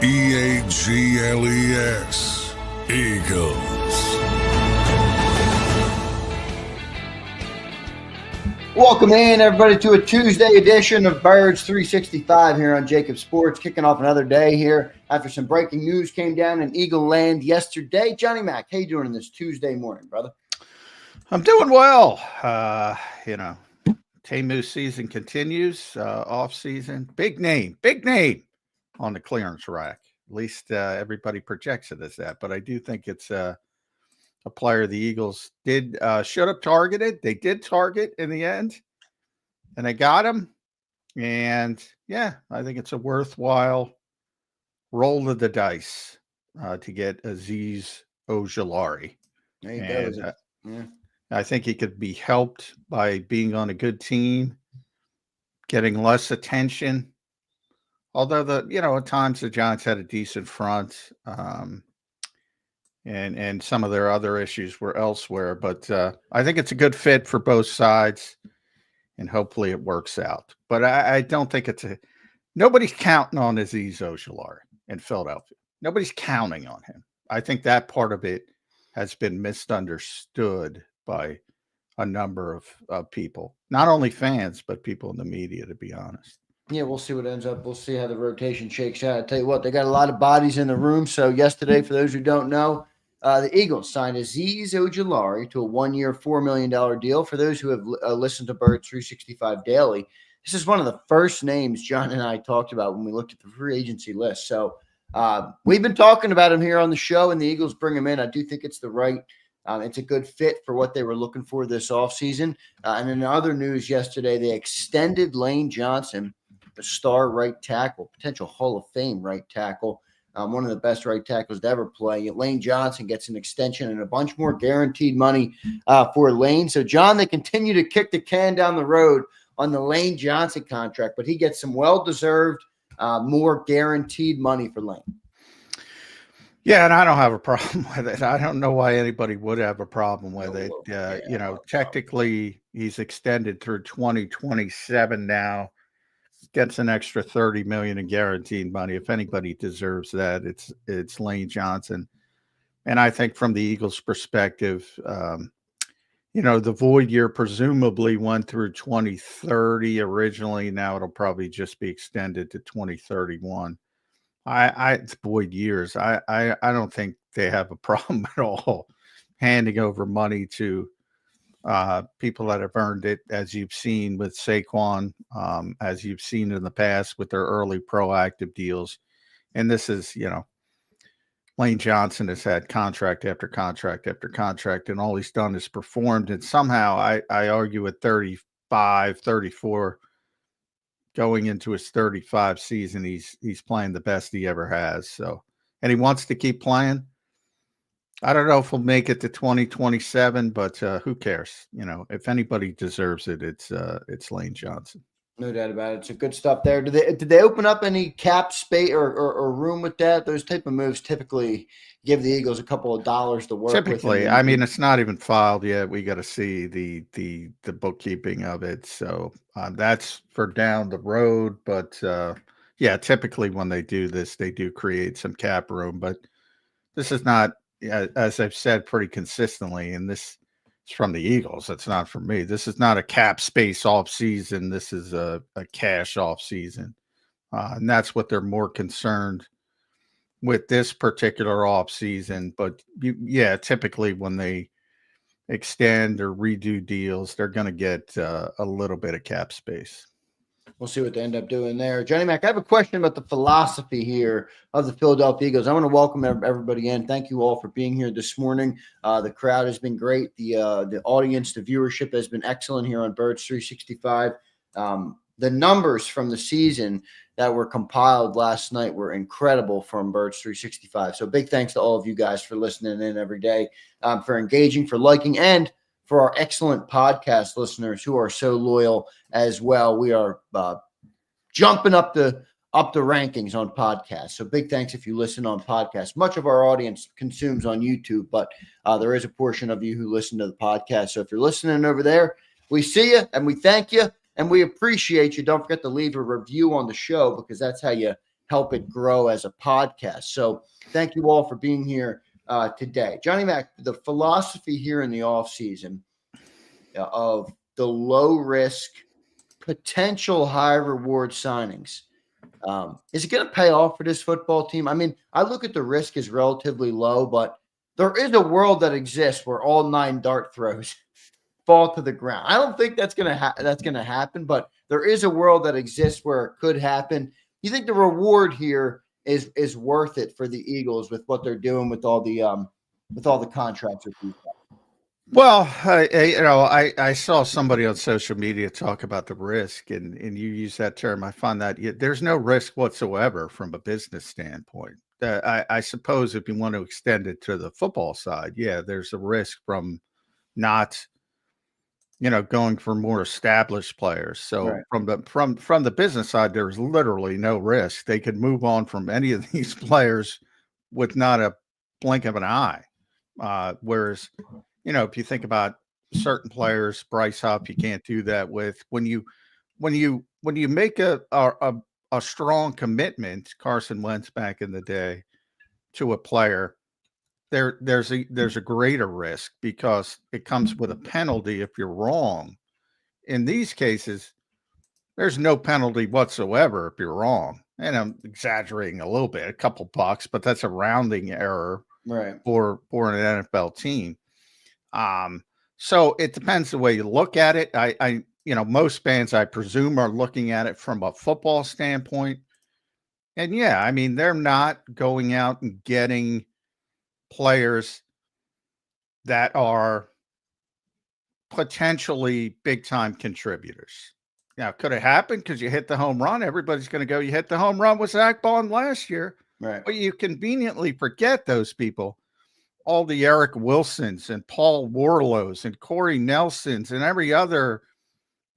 Eagles. Eagles. Welcome in, everybody, to a Tuesday edition of Birds 365 here on JAKIB Sports, kicking off another day here after some breaking news came down in Eagle Land yesterday. Johnny Mac, how you doing on this Tuesday morning, brother? I'm doing well. Temu season continues, off season. Big name on the clearance rack. At least everybody projects it as that. But I do think it's a player the Eagles should have targeted. They did target in the end, and they got him. And yeah, I think it's a worthwhile roll of the dice to get Azeez Ojulari. There you go. I think he could be helped by being on a good team, getting less attention. Although at times the Giants had a decent front, and some of their other issues were elsewhere. But I think it's a good fit for both sides, and hopefully it works out. But I don't think nobody's counting on Azeez Ojulari in Philadelphia. Nobody's counting on him. I think that part of it has been misunderstood by a number of people, not only fans, but people in the media, to be honest. Yeah, we'll see what ends up. We'll see how the rotation shakes out. I tell you what, they got a lot of bodies in the room. So yesterday, for those who don't know, the Eagles signed Azeez Ojulari to a 1-year, $4 million deal. For those who have listened to Birds 365 daily, this is one of the first names John and I talked about when we looked at the free agency list. So we've been talking about him here on the show, and the Eagles bring him in. I do think it's it's a good fit for what they were looking for this offseason. And in other news yesterday, they extended Lane Johnson, the star right tackle, potential Hall of Fame right tackle, one of the best right tackles to ever play. Lane Johnson gets an extension and a bunch more guaranteed money for Lane. So, John, they continue to kick the can down the road on the Lane Johnson contract, but he gets some well-deserved, more guaranteed money for Lane. Yeah, and I don't have a problem with it. I don't know why anybody would have a problem with it. Technically, he's extended through 2027 now. Gets an extra $30 million in guaranteed money. If anybody deserves that, it's Lane Johnson. And I think from the Eagles' perspective, the void year presumably went through 2030 originally. Now it'll probably just be extended to 2031. It's void years. I don't think they have a problem at all handing over money to people that have earned it, as you've seen with Saquon, as you've seen in the past with their early proactive deals. And this is, Lane Johnson has had contract after contract after contract, and all he's done is performed. And somehow I argue at 35, 34, going into his 35 season, he's playing the best he ever has. So, and he wants to keep playing. I don't know if he'll make it to 2027, but who cares? If anybody deserves it, it's Lane Johnson. No doubt about it. It's a good stuff there. Did they open up any cap space or room with that? Those type of moves typically give the Eagles a couple of dollars to work with. Typically, I mean, it's not even filed yet. We got to see the bookkeeping of it. So that's for down the road. But yeah, typically when they do this, they do create some cap room. But this is not, as I've said pretty consistently, and this is from the Eagles. It's not from me. This is not a cap space off season. This is a cash off season. And that's what they're more concerned with this particular off season. But typically when they extend or redo deals, they're going to get a little bit of cap space. We'll see what they end up doing there. Johnny Mac, I have a question about the philosophy here of the Philadelphia Eagles. I want to welcome everybody in. Thank you all for being here this morning. The crowd has been great. The audience, the viewership has been excellent here on Birds 365. The numbers from the season that were compiled last night were incredible from Birds 365. So big thanks to all of you guys for listening in every day, for engaging, for liking, and for our excellent podcast listeners who are so loyal as well. We are jumping up the rankings on podcasts. So big thanks if you listen on podcasts. Much of our audience consumes on YouTube, but there is a portion of you who listen to the podcast. So if you're listening over there, we see you and we thank you and we appreciate you. Don't forget to leave a review on the show because that's how you help it grow as a podcast. So thank you all for being here today. Johnny Mac, the philosophy here in the offseason of the low risk, potential high reward signings. Is it going to pay off for this football team? I mean, I look at the risk as relatively low, but there is a world that exists where all 9 dart throws fall to the ground. I don't think that's going to happen, but there is a world that exists where it could happen. You think the reward here is worth it for the Eagles with what they're doing with all the contracts with these guys? Well, I saw somebody on social media talk about the risk, and you use that term. I find that there's no risk whatsoever from a business standpoint. I suppose if you want to extend it to the football side, yeah, there's a risk from not, going for more established players. So right. from the business side, there's literally no risk. They could move on from any of these players with not a blink of an eye. Whereas, if you think about certain players, Bryce Huff, you can't do that with. When you make a strong commitment, Carson Wentz back in the day, to a player, there's a greater risk because it comes with a penalty if you're wrong. In these cases, there's no penalty whatsoever if you're wrong. And I'm exaggerating a little bit, a couple bucks, but that's a rounding error for an NFL team. So it depends the way you look at it. I most fans, I presume, are looking at it from a football standpoint. And yeah, I mean, they're not going out and getting players that are potentially big time contributors. Now, could it happen because you hit the home run? Everybody's going to go, you hit the home run with Zach Bond last year. Right. But you conveniently forget those people. All the Eric Wilsons and Paul Warlows and Corey Nelsons and every other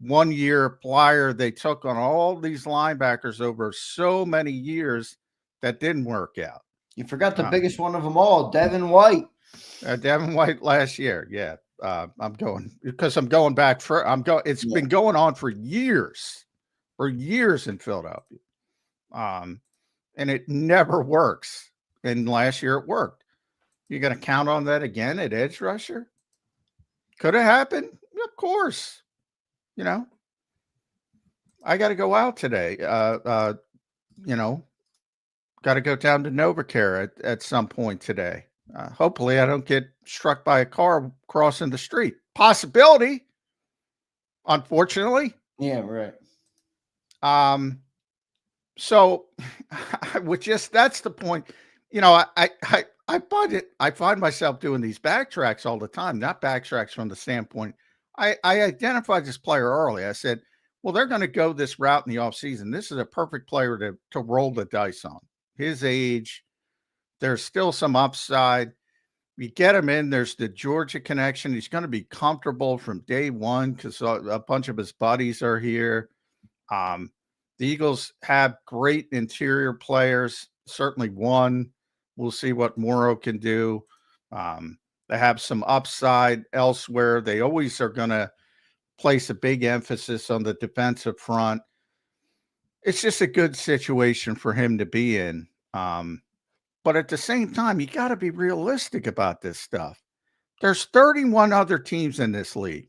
one-year flyer they took on all these linebackers over so many years that didn't work out. You forgot the biggest one of them all, Devin White. Devin White last year, yeah. I'm going back for it's been going on for years in Philadelphia. And it never works. And last year it worked. You're going to count on that again at edge rusher? Could it happen? Of course. I got to go out today. Got to go down to NovaCare at some point today. Hopefully I don't get struck by a car crossing the street. Possibility, unfortunately. Yeah, right. So that's the point. I find myself doing these backtracks all the time, not backtracks from the standpoint. I identified this player early. I said, well, they're going to go this route in the offseason. This is a perfect player to roll the dice on. His age, there's still some upside. You get him in, there's the Georgia connection. He's going to be comfortable from day one because a bunch of his buddies are here. The Eagles have great interior players, certainly one. We'll see what Morrow can do. They have some upside elsewhere. They always are going to place a big emphasis on the defensive front. It's just a good situation for him to be in. But at the same time, you got to be realistic about this stuff. There's 31 other teams in this league.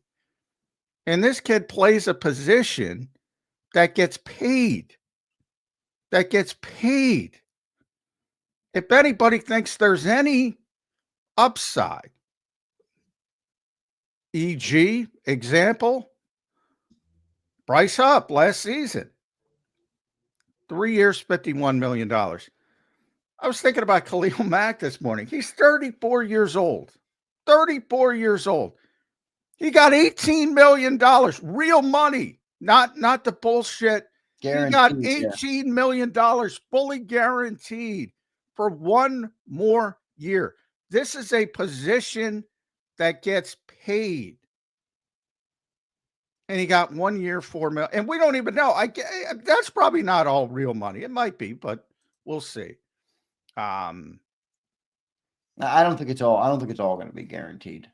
And this kid plays a position that gets paid. If anybody thinks there's any upside, e.g., example, Bryce Huff last season, 3 years, $51 million. I was thinking about Khalil Mack this morning. He's 34 years old. 34 years old. He got $18 million, real money, not the bullshit. Guaranteed, he got $18 million fully guaranteed for one more year. This is a position that gets paid. And he got 1 year, $4 million. And we don't even know. That's probably not all real money. It might be, but we'll see. I don't think it's all going to be guaranteed.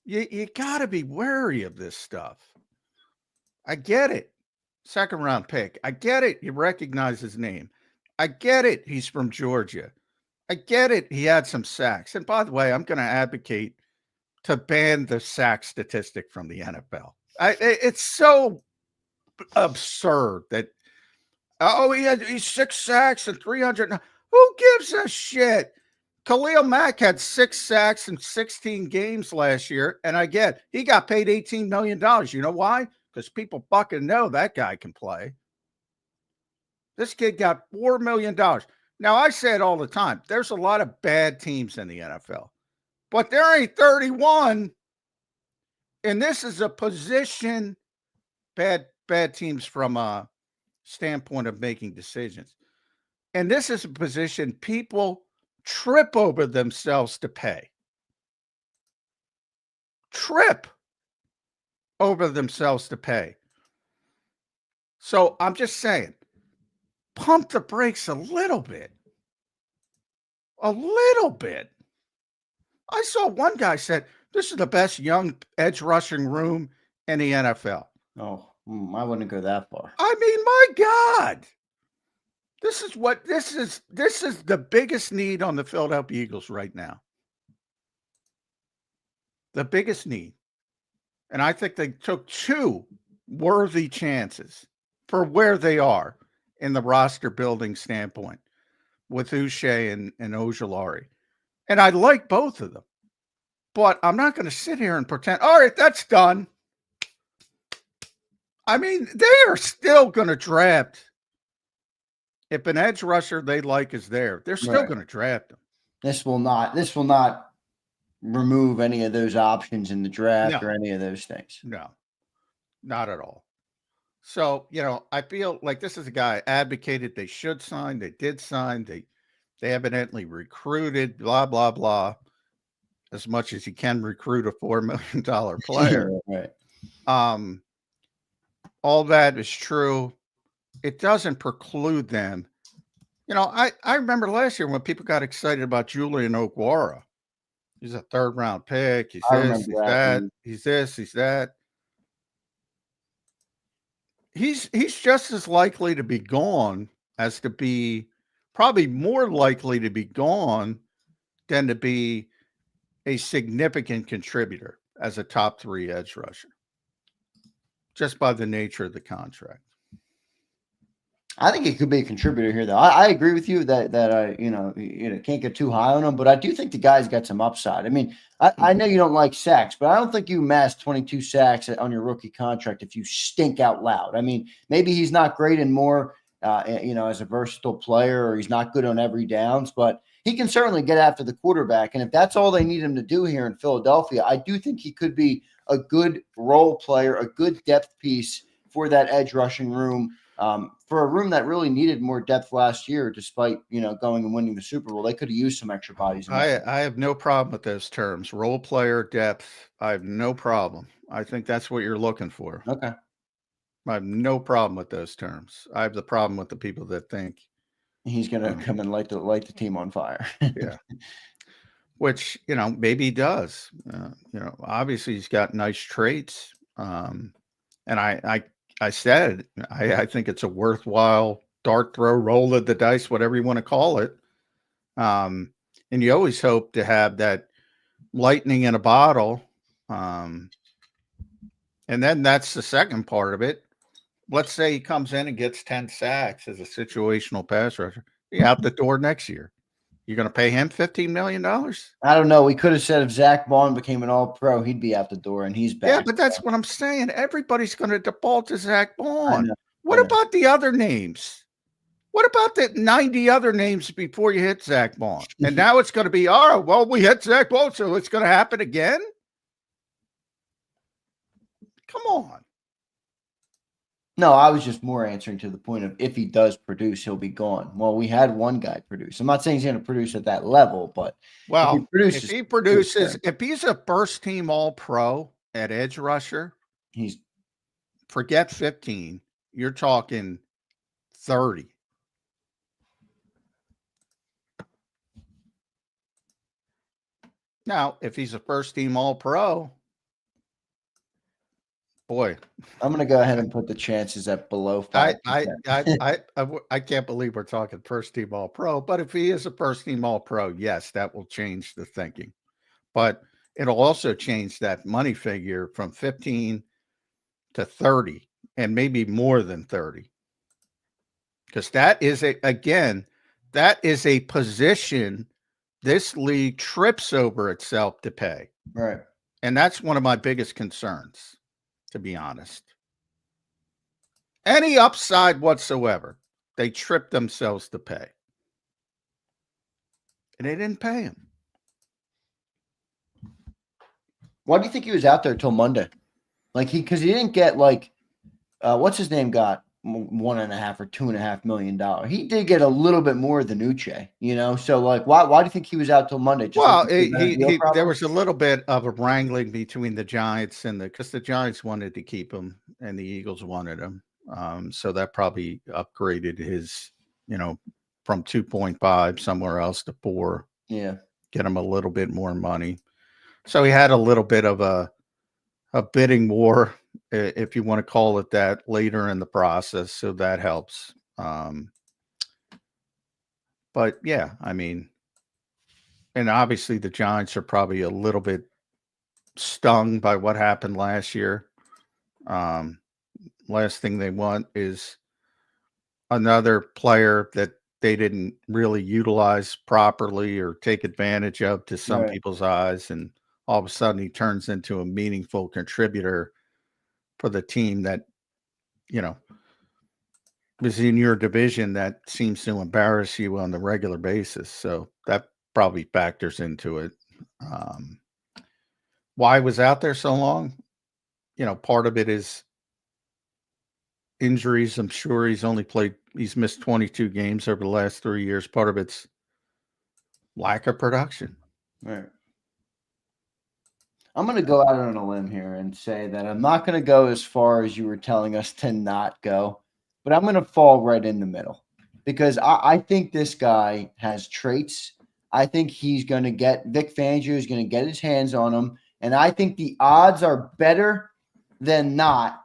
You got to be wary of this stuff. I get it. Second round pick. I get it. You recognize his name. I get it. He's from Georgia. I get it. He had some sacks. And by the way, I'm going to advocate to ban the sack statistic from the NFL. It's so absurd that, oh, he's 6 sacks and 300. Who gives a shit? Khalil Mack had 6 sacks in 16 games last year. And I get he got paid $18 million. You know why? Because people fucking know that guy can play. This kid got $4 million. Now, I say it all the time. There's a lot of bad teams in the NFL, but there ain't 31. And this is a position, bad teams from a standpoint of making decisions. And this is a position people trip over themselves to pay. Trip over themselves to pay. So I'm just saying, pump the brakes a little bit. A little bit. I saw one guy said, this is the best young edge rushing room in the NFL. Oh, I wouldn't go that far. I mean, my God. This is the biggest need on the Philadelphia Eagles right now. The biggest need. And I think they took 2 worthy chances for where they are in the roster building standpoint with Uche and Ojulari. And I like both of them. But I'm not going to sit here and pretend, all right, that's done. I mean, they are still going to draft. If an edge rusher they like is there, they're still going to draft them. This will not remove any of those options in the draft or any of those things. No, not at all. So, I feel like this is a guy advocated they should sign. They did sign. They evidently recruited, blah, blah, blah, as much as you can recruit a $4 million player. Right. All that is true. It doesn't preclude them. I remember last year when people got excited about Julian Okwara. He's a 3rd round pick. He's this, he's that. He's this, he's that. He's just as likely to be gone as to be probably more likely to be gone than to be a significant contributor as a top 3 edge rusher, just by the nature of the contract. I think it could be a contributor here, though. I agree with you that can't get too high on him, but I do think the guy's got some upside. I mean, I know you don't like sacks, but I don't think you amass 22 sacks on your rookie contract if you stink out loud. I mean, maybe he's not great in more, as a versatile player, or he's not good on every downs, but he can certainly get after the quarterback. And if that's all they need him to do here in Philadelphia, I do think he could be a good role player, a good depth piece for that edge rushing room. For a room that really needed more depth last year, despite, going and winning the Super Bowl, they could have used some extra bodies. I have no problem with those terms. Role player, depth. I have no problem. I think that's what you're looking for. Okay. I have no problem with those terms. I have the problem with the people that think he's going to come and light the team on fire. Yeah. Which, maybe he does. Obviously he's got nice traits. And I said, I think it's a worthwhile dart throw, roll of the dice, whatever you want to call it. And you always hope to have that lightning in a bottle. And then that's the second part of it. Let's say he comes in and gets 10 sacks as a situational pass rusher. He's out the door next year. You're going to pay him $15 million? I don't know. We could have said if Zach Bond became an all-pro, he'd be out the door, and he's back. Yeah, but that's what I'm saying. Everybody's going to default to Zach Bond. What about the other names? What about the 90 other names before you hit Zach Bond? And now it's going to be, all right, well, we hit Zach Bond, so it's going to happen again? Come on. No, I was just more answering to the point of if he does produce, he'll be gone. Well, we had one guy produce. I'm not saying he's going to produce at that level, but if he produces, if he's a first team all-pro at edge rusher, forget 15. You're talking 30. Now, if he's a first team all-pro, boy, I'm going to go ahead and put the chances at below 5%. I can't believe we're talking first team All Pro. But if he is a first team All Pro, yes, that will change the thinking. But it'll also change that money figure from 15 to 30, and maybe more than 30. Because that is that is a position this league trips over itself to pay. Right. And that's one of my biggest concerns, to be honest. Any upside whatsoever, they trip themselves to pay. And they didn't pay him. Why do you think he was out there till Monday? Like because he didn't get like what's his name got $1.5 or $2.5 million. He did get a little bit more than Uche, you know. So like, why do you think he was out till Monday? Just well, there was a little bit of a wrangling between the Giants and because the Giants wanted to keep him and the Eagles wanted him. So that probably upgraded his, you know, from 2.5 somewhere else to 4. Yeah, get him a little bit more money. So he had a little bit of a bidding war, if you want to call it that, later in the process. So that helps. But yeah, I mean, and obviously the Giants are probably a little bit stung by what happened last year. Last thing they want is another player that they didn't really utilize properly or take advantage of to some people's eyes. And all of a sudden he turns into a meaningful contributor for the team that, you know, is in your division that seems to embarrass you on the regular basis. So that probably factors into it. Why was out there so long? You know, part of it is injuries. I'm sure he's missed 22 games over the last 3 years. Part of it's lack of production. Right. I'm going to go out on a limb here and say that I'm not going to go as far as you were telling us to not go, but I'm going to fall right in the middle because I think this guy has traits. I think he's going to get Vic Fangio is going to get his hands on him. And I think the odds are better than not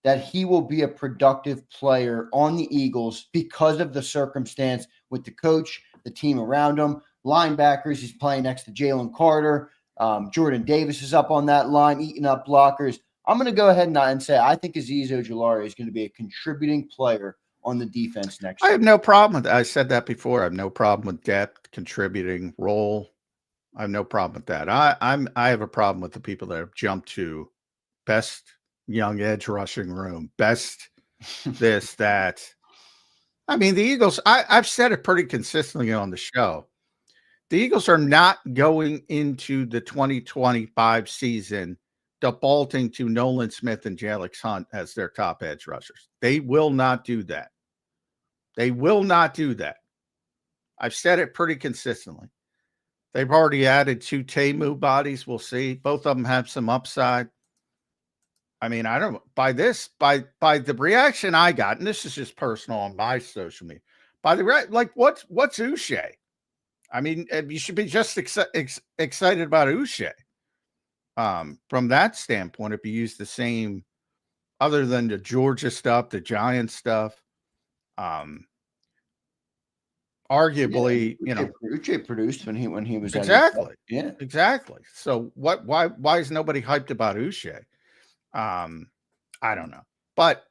that he will be a productive player on the Eagles because of the circumstance with the coach, the team around him, linebackers. He's playing next to Jalen Carter. Jordan Davis is up on that line, eating up blockers. I'm going to go ahead and say I think Azeez Ojulari is going to be a contributing player on the defense next year. I have no problem with that. I said that before. I have no problem with depth, contributing role. I have no problem with that. I have a problem with the people that have jumped to best young edge rushing room, best this, that. I mean, the Eagles, I've said it pretty consistently on the show. The Eagles are not going into the 2025 season defaulting to Nolan Smith and Jalix Hunt as their top edge rushers. They will not do that. They will not do that. I've said it pretty consistently. They've already added 2 Temu bodies. We'll see. Both of them have some upside. I mean, I don't by the reaction I got, and this is just personal on my social media. What's Uche? I mean, you should be just excited about Uche. From that standpoint, if you use the same, other than the Georgia stuff, the Giants stuff, arguably, Uche produced when he was exactly, yeah, exactly. So why is nobody hyped about Uche? I don't know, but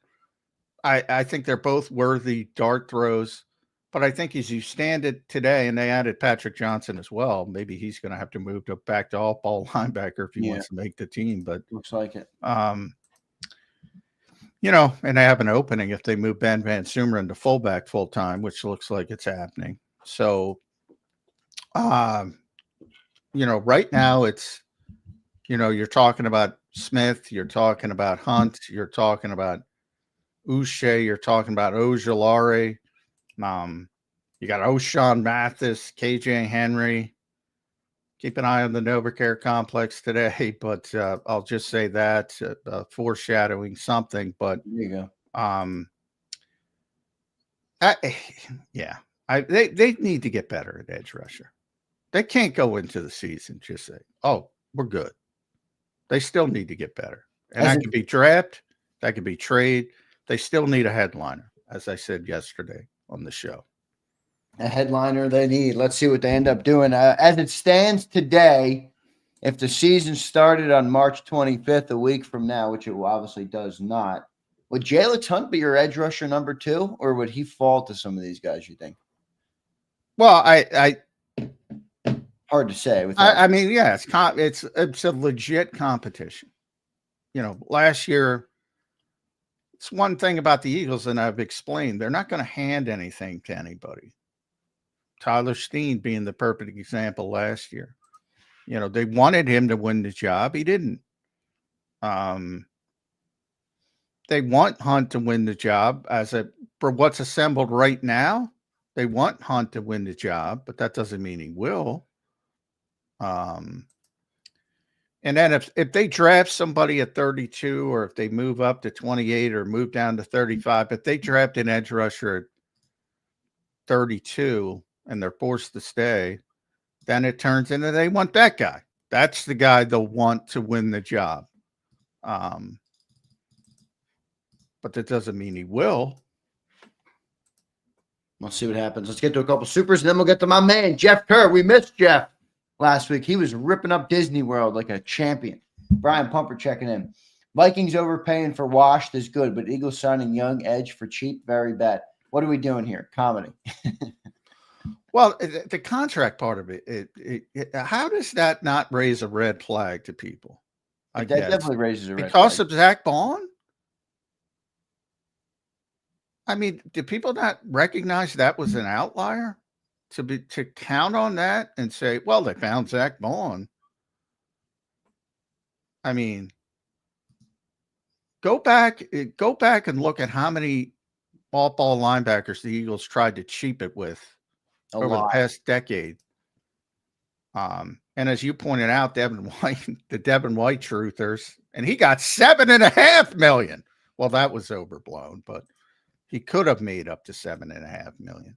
I think they're both worthy dart throws. But I think as you stand it today, and they added Patrick Johnson as well, maybe he's going to have to move back to off-ball linebacker if he wants to make the team. But looks like it. You know, and they have an opening if they move Ben Van Sumer into fullback full time, which looks like it's happening. So, you know, right now it's, you know, you're talking about Smith, you're talking about Hunt, you're talking about Uche, you're talking about Ojulari. You got O'Shawn Mathis, KJ Henry. Keep an eye on the NovaCare complex today, but I'll just say that foreshadowing something. But there you go. They need to get better at edge rusher. They can't go into the season just say, "Oh, we're good." They still need to get better. And that could be draft, that could be trade. They still need a headliner, as I said yesterday on the show. A headliner they need. Let's see what they end up doing. As it stands today, if the season started on March 25th, a week from now, which it obviously does not, would Jalen Hunt be your edge rusher number 2, or would he fall to some of these guys, you think? Well, I hard to say. I mean, yeah, it's a legit competition. You know, last year, it's one thing about the Eagles, and I've explained, they're not going to hand anything to anybody. Tyler Steen being the perfect example last year. You know, they wanted him to win the job. He didn't. They want Hunt to win the job for what's assembled right now. They want Hunt to win the job, but that doesn't mean he will. And then if they draft somebody at 32, or if they move up to 28 or move down to 35, if they draft an edge rusher at 32 and they're forced to stay, then it turns into they want that guy. That's the guy they'll want to win the job. But that doesn't mean he will. We'll see what happens. Let's get to a couple supers, and then we'll get to my man, Jeff Kerr. We missed Jeff last week. He was ripping up Disney World like a champion. Brian Pumper checking in. Vikings overpaying for washed is good, but Eagles signing young edge for cheap, very bad. What are we doing here? Comedy. Well, the contract part of it, how does that not raise a red flag to people? That definitely raises a red flag. Because of Zach Bond? I mean, do people not recognize that was an outlier? To count on that and say, well, they found Zach Bond. I mean, go back and look at how many ball linebackers the Eagles tried to cheap it with over the past decade. And as you pointed out, Devin White, the Devin White truthers, and he got $7.5 million. Well, that was overblown, but he could have made up to $7.5 million.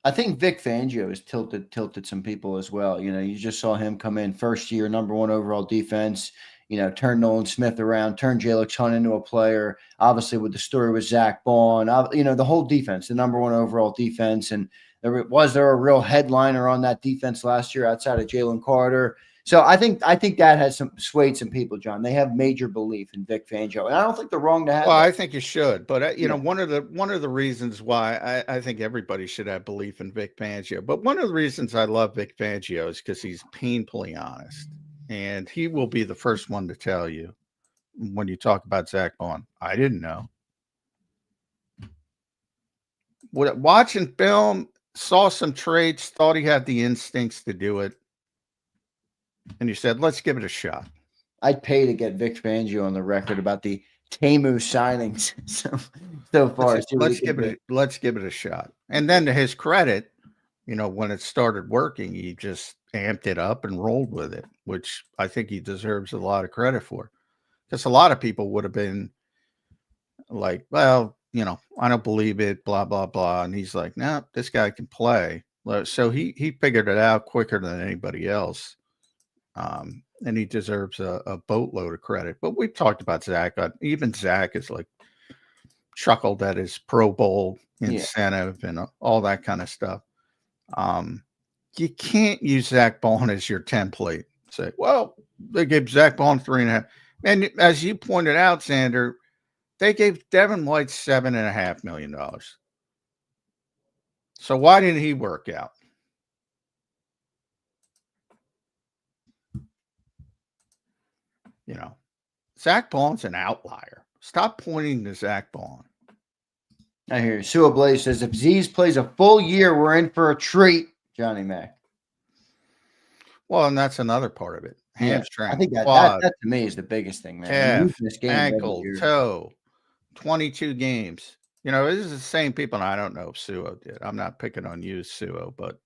I think Vic Fangio has tilted some people as well. You know, you just saw him come in first year, number 1 overall defense, you know, turn Nolan Smith around, turn Jalen Hunt into a player. Obviously, with the story with Zach Bond, you know, the whole defense, the number 1 overall defense. And was there a real headliner on that defense last year outside of Jalen Carter? So I think that has swayed some people, John. They have major belief in Vic Fangio, and I don't think they're wrong to have. Well, that. I think you should, but you know, one of the reasons why I think everybody should have belief in Vic Fangio. But one of the reasons I love Vic Fangio is because he's painfully honest, and he will be the first one to tell you when you talk about Zach Bond, I didn't know. Watching film, saw some traits, thought he had the instincts to do it. And you said, let's give it a shot. I'd pay to get Vic Fangio on the record about the Temu signings so far. Let's give it a shot. And then to his credit, you know, when it started working, he just amped it up and rolled with it, which I think he deserves a lot of credit for. Because a lot of people would have been like, well, you know, I don't believe it, blah, blah, blah. And he's like, no, this guy can play. So he figured it out quicker than anybody else. And he deserves a boatload of credit. But we've talked about Zach. Even Zach is like chuckled at his Pro Bowl incentive and all that kind of stuff. You can't use Zach Bond as your template. Say, well, they gave Zach Bond 3.5. And as you pointed out, Zander, they gave Devin White $7.5 million. So why didn't he work out? You know, Zach Bond's an outlier. Stop pointing to Zach Bond. I hear you. Sua Blaze says, if Azeez plays a full year, we're in for a treat, Johnny Mac. Well, and that's another part of it. Hamstring. I think that to me is the biggest thing, man. Calf, ankle, toe, 22 games. You know, this is the same people, and I don't know if Suo did. I'm not picking on you, Suo, but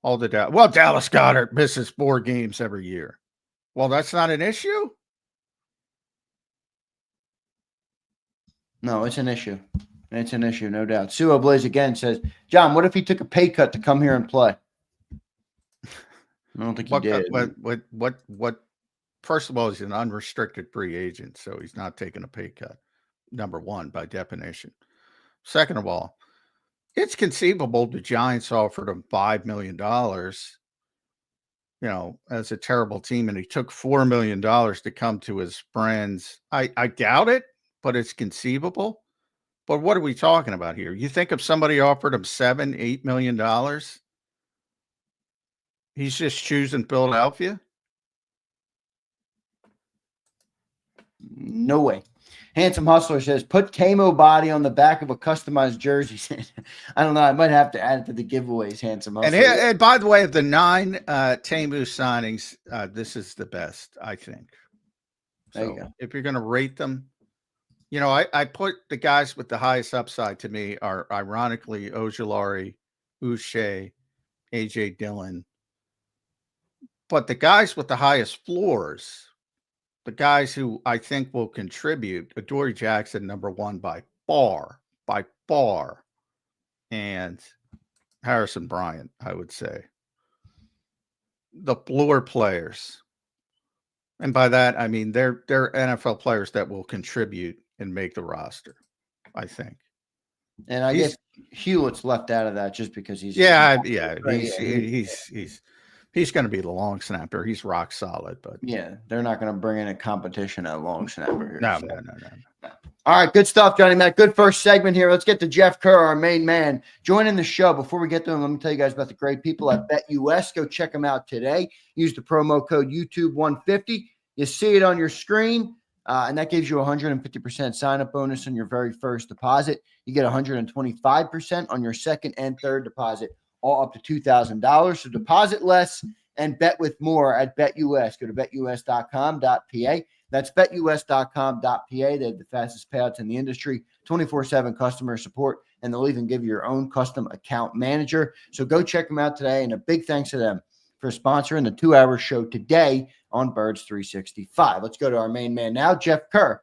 all the Dallas Goedert misses 4 games every year. Well, that's not an issue? No, it's an issue. It's an issue, no doubt. Suo Blaze again says, John, what if he took a pay cut to come here and play? I don't think he did. What first of all, he's an unrestricted free agent, so he's not taking a pay cut. Number one, by definition. Second of all, it's conceivable the Giants offered him $5 million, as a terrible team, and he took $4 million to come to his friends. I doubt it, but it's conceivable. But what are we talking about here? You think if somebody offered him $7-8 million, he's just choosing Philadelphia? No way. Handsome Hustler says, put Temu body on the back of a customized jersey. I don't know. I might have to add it to the giveaways, Handsome Hustler. And by the way, of the 9 Temu signings, this is the best, I think. There you So go. if you're going to rate them, I put the guys with the highest upside to me are ironically Ojulari, Uche, AJ Dillon. But the guys with the highest floors, the guys who I think will contribute, Adoree Jackson, number one by far, and Harrison Bryant, I would say. The floor players, and by that I mean they're NFL players that will contribute and make the roster, I think. And I guess Hewlett's left out of that just because he's he's going to be the long snapper. He's rock solid, but yeah, they're not going to bring in a competition at long snapper here. No. All right, good stuff, Johnny Mac. Good first segment here. Let's get to Jeff Kerr, our main man, joining the show. Before we get to him, let me tell you guys about the great people at BetUS. Go check them out today. Use the promo code YouTube150. You see it on your screen, and that gives you a 150% sign-up bonus on your very first deposit. You get 125% on your second and third deposit, all up to $2,000. So deposit less and bet with more at BetUS. Go to betus.com.pa. That's betus.com.pa. They have the fastest payouts in the industry, 24/7 customer support, and they'll even give you your own custom account manager. So go check them out today, and a big thanks to them for sponsoring the 2-hour show today on Birds 365. Let's go to our main man now, Jeff Kerr,